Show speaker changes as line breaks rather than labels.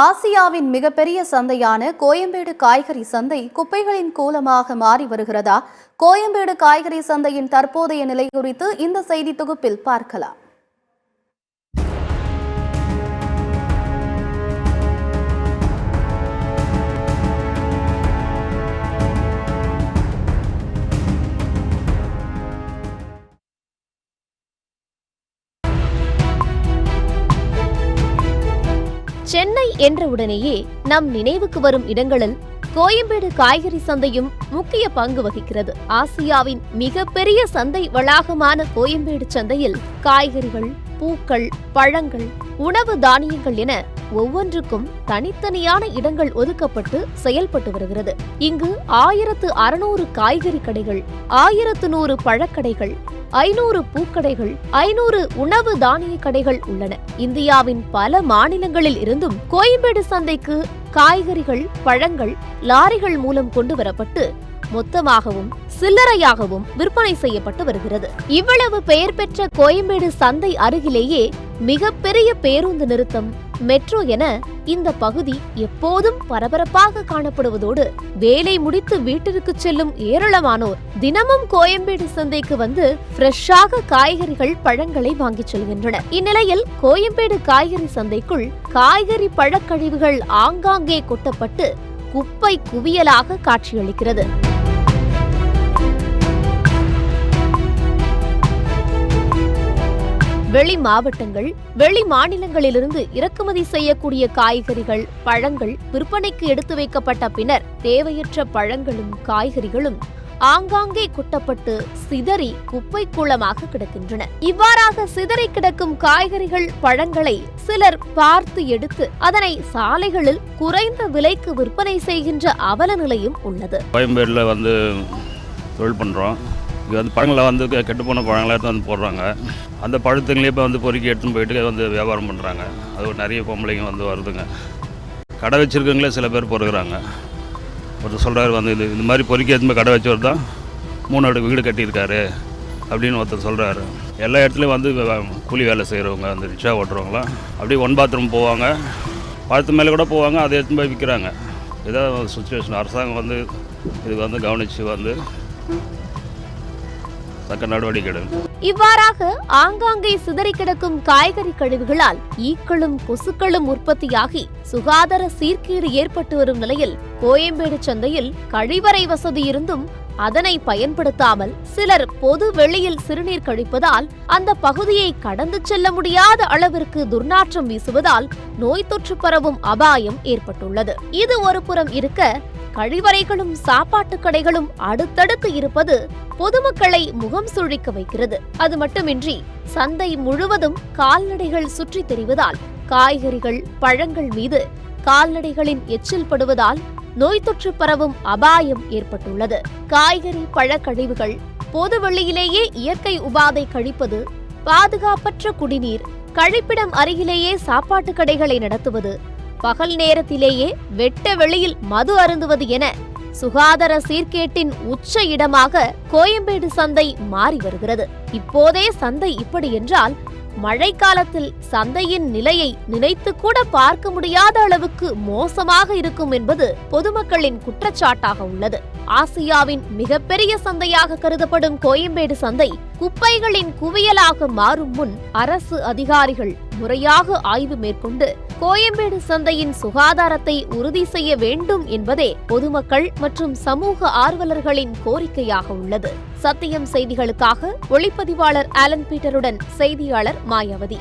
ஆசியாவின் மிகப்பெரிய சந்தையான கோயம்பேடு காய்கறி சந்தை குப்பைகளின் கூலமாக மாறி வருகிறதா? கோயம்பேடு காய்கறி சந்தையின் தற்போதைய நிலை குறித்து இந்த செய்தி தொகுப்பில் பார்க்கலாம்.
சென்னை என்ற உடனேயே நம் நினைவுக்கு வரும் இடங்களில் கோயம்பேடு காய்கறி சந்தையும் முக்கிய பங்கு வகிக்கிறது. ஆசியாவின் மிகப்பெரிய சந்தை வளாகமான கோயம்பேடு சந்தையில் காய்கறிகள், பூக்கள், பழங்கள், உணவு தானியங்கள் என ஒவ்வொன்றுக்கும் தனித்தனியான இடங்கள் ஒதுக்கப்பட்டு செயல்பட்டு வருகிறது. இங்கு 1600 காய்கறி கடைகள், 1100 பழக்கடைகள், 500 பூக்கடைகள், 500 உணவு தானிய கடைகள் உள்ளன. இந்தியாவின் பல மாநிலங்களில் இருந்தும் கோயம்பேடு சந்தைக்கு காய்கறிகள், பழங்கள் லாரிகள் மூலம் கொண்டு வரப்பட்டு மொத்தமாகவும் சில்லறையாகவும் விற்பனை செய்யப்பட்டு வருகிறது. இவ்வளவு பெயர் பெற்ற கோயம்பேடு சந்தை அருகிலேயே மிகப்பெரிய பேருந்து நிறுத்தம், மெட்ரோ என இந்த பகுதி எப்போதும் பரபரப்பாக காணப்படுவதோடு வேலை முடித்து வீட்டிற்கு செல்லும் ஏராளமானோர் தினமும் கோயம்பேடு சந்தைக்கு வந்து ஃப்ரெஷ்ஷாக காய்கறிகள், பழங்களை வாங்கிச் செல்கின்றனர். இந்நிலையில் கோயம்பேடு காய்கறி சந்தைக்குள் காய்கறி பழக்கழிவுகள் ஆங்காங்கே கொட்டப்பட்டு குப்பை குவியலாக காட்சியளிக்கிறது. வெளி மாவட்டங்கள், வெளி மாநிலங்களிலிருந்து இறக்குமதி செய்யக்கூடிய காய்கறிகள், பழங்கள் விற்பனைக்கு எடுத்து வைக்கப்பட்ட பின்னர் தேவையற்ற பழங்களும் காய்கறிகளும் ஆங்காங்கே கொட்டப்பட்டு சிதறி குப்பை கூளமாக கிடக்கின்றன. இவ்வாறாக சிதறி கிடக்கும் காய்கறிகள், பழங்களை சிலர் பார்த்து எடுத்து அதனை சாலைகளில் குறைந்த விலைக்கு விற்பனை செய்கின்ற அவல நிலையும் உள்ளது.
கோயம்பேடுல வந்து தொழில் பண்றோம். இங்கே வந்து பழங்களை கெட்டுப்போன பழங்களை எடுத்து வந்து போடுறாங்க. அந்த பழத்துங்களே இப்போ பொறுக்கி எடுத்துன்னு போயிட்டு வியாபாரம் பண்ணுறாங்க. அது நிறைய பொம்பளைங்க வருதுங்க. கடை வச்சுருக்கவங்களே சில பேர் பொறுக்கிறாங்க. ஒருத்தர் சொல்கிறாரு இந்த மாதிரி பொறுக்கி எடுத்துன்னு கடை வச்சவர் தான் 3 அடுக்கு வீடு கட்டியிருக்காரு அப்படின்னு ஒருத்தர் சொல்கிறாரு. எல்லா இடத்துலையும் கூலி வேலை செய்கிறவங்க, ரிக்ஷா ஓட்டுறவங்களாம் அப்படியே 1 பாத்ரூம் போவாங்க, பழத்து மேலே கூட போவாங்க, அதை எடுத்துன்னு போய் விற்கிறாங்க. இதான் சுச்சுவேஷன். அரசாங்கம் இதுக்கு கவனித்து தக்க நடவடிக்கை எடுக்கும்.
இவ்வாறாக ஆங்காங்கே சிதறி கிடக்கும் காய்கறி கழிவுகளால் ஈக்களும் கொசுக்களும் உற்பத்தியாகி சுகாதார சீர்கேடு ஏற்பட்டு வரும் நிலையில் கோயம்பேடு சந்தையில் கழிவறை வசதி இருந்தும் அதனை பயன்படுத்தாமல் சிலர் பொது வெளியில் சிறுநீர் கழிப்பதால் அந்த பகுதியை கடந்து செல்ல முடியாத அளவிற்கு துர்நாற்றம் வீசுவதால் நோய் தொற்று பரவும் அபாயம் ஏற்பட்டுள்ளது. இது ஒரு புறம் இருக்க, கழிவறைகளும் சாப்பாட்டு கடைகளும் அடுத்தடுத்து இருப்பது பொதுமக்களை முகம் சுழிக்க வைக்கிறது. அது மட்டுமின்றி சந்தை முழுவதும் கால்நடைகள் சுற்றித் தெரிவதால் காய்கறிகள், பழங்கள் மீது கால்நடைகளின் எச்சில் படுவதால் நோய் தொற்று பரவும் அபாயம் ஏற்பட்டுள்ளது. காய்கறி, பழக்கழிவுகள் பொது வெளியிலேயே இயற்கை உபாதை கழிப்பது, பாதுகாப்பற்ற குடிநீர், கழிப்பிடம் அருகிலேயே சாப்பாட்டு கடைகளை நடத்துவது, பகல் நேரத்திலேயே வெட்ட வெளியில் மது அருந்துவது என சுகாதார சீர்கேட்டின் உச்ச இடமாக கோயம்பேடு சந்தை மாறி வருகிறது. இப்போதே சந்தை இப்படி என்றால் மழைக்காலத்தில் சந்தையின் நிலையை நினைத்து கூட பார்க்க முடியாத அளவுக்கு மோசமாக இருக்கும் என்பது பொதுமக்களின் குற்றச்சாட்டாக உள்ளது. ஆசியாவின் மிகப்பெரிய சந்தையாக கருதப்படும் கோயம்பேடு சந்தை குப்பைகளின் குவியலாக மாறும் முன் அரசு அதிகாரிகள் முறையாக ஆய்வு மேற்கொண்டு கோயம்பேடு சந்தையின் சுகாதாரத்தை உறுதி செய்ய வேண்டும் என்பதே பொதுமக்கள் மற்றும் சமூக ஆர்வலர்களின் கோரிக்கையாக உள்ளது. சத்தியம் செய்திகளுக்காக ஒளிப்பதிவாளர் ஆலன் பீட்டருடன் செய்தியாளர் மாயாவதி.